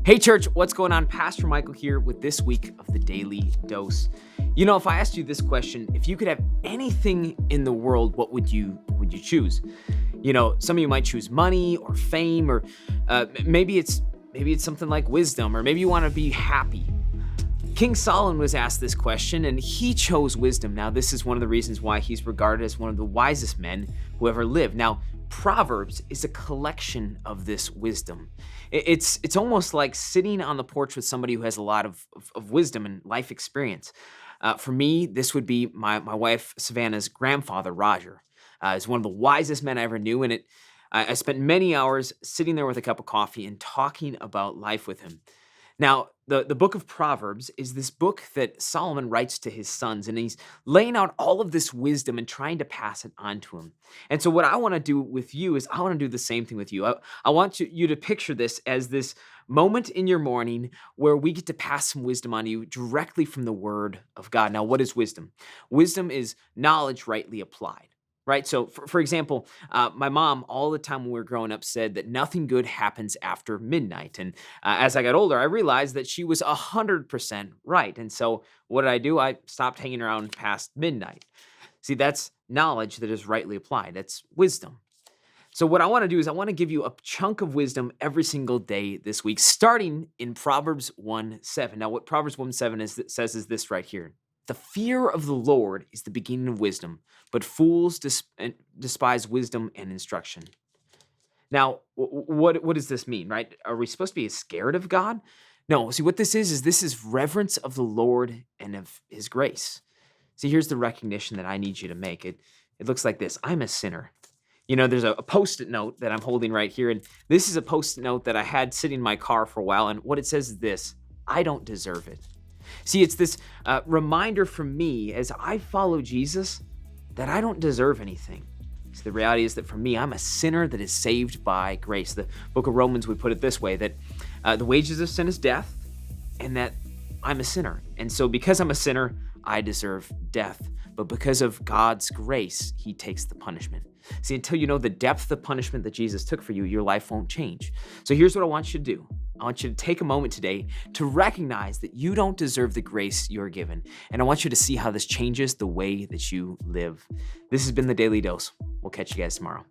Hey church, what's going on? Pastor Michael here with this week of the Daily Dose. If I asked you this question, if you could have anything in the world, what would you choose? Some of you might choose money or fame, or maybe it's something like wisdom, or maybe you want to be happy. King Solomon was asked this question, and he chose wisdom. Now, this is one of the reasons why he's regarded as one of the wisest men who ever lived. Now, Proverbs is a collection of this wisdom. It's almost like sitting on the porch with somebody who has a lot of wisdom and life experience. For me, this would be my wife Savannah's grandfather, Roger. Is one of the wisest men I ever knew, and I spent many hours sitting there with a cup of coffee and talking about life with him. Now, the book of Proverbs is this book that Solomon writes to his sons, and he's laying out all of this wisdom and trying to pass it on to him. And so what I want to do with you is I want to do the same thing with you. I want you to picture this as this moment in your morning where we get to pass some wisdom on you directly from the word of God. Now, what is wisdom? Wisdom is knowledge rightly applied. Right. So, for example, my mom all the time when we were growing up said that nothing good happens after midnight. And as I got older, I realized that she was 100% right. And so what did I do? I stopped hanging around past midnight. See, that's knowledge that is rightly applied. That's wisdom. So what I want to do is I want to give you a chunk of wisdom every single day this week, starting in Proverbs 1:7. Now, what Proverbs 1:7 says is this right here. The fear of the Lord is the beginning of wisdom, but fools despise wisdom and instruction. Now, what does this mean, right? Are we supposed to be scared of God? No. See, what this is reverence of the Lord and of his grace. See, here's the recognition that I need you to make. It looks like this. I'm a sinner. There's a Post-it note that I'm holding right here, and this is a Post-it note that I had sitting in my car for a while, and what it says is this: I don't deserve it. See, it's this reminder for me as I follow Jesus that I don't deserve anything. So the reality is that for me, I'm a sinner that is saved by grace. The book of Romans would put it this way, that the wages of sin is death, and that I'm a sinner. And so because I'm a sinner, I deserve death. But because of God's grace, he takes the punishment. See, until you know the depth of punishment that Jesus took for you, your life won't change. So here's what I want you to do. I want you to take a moment today to recognize that you don't deserve the grace you're given. And I want you to see how this changes the way that you live. This has been the Daily Dose. We'll catch you guys tomorrow.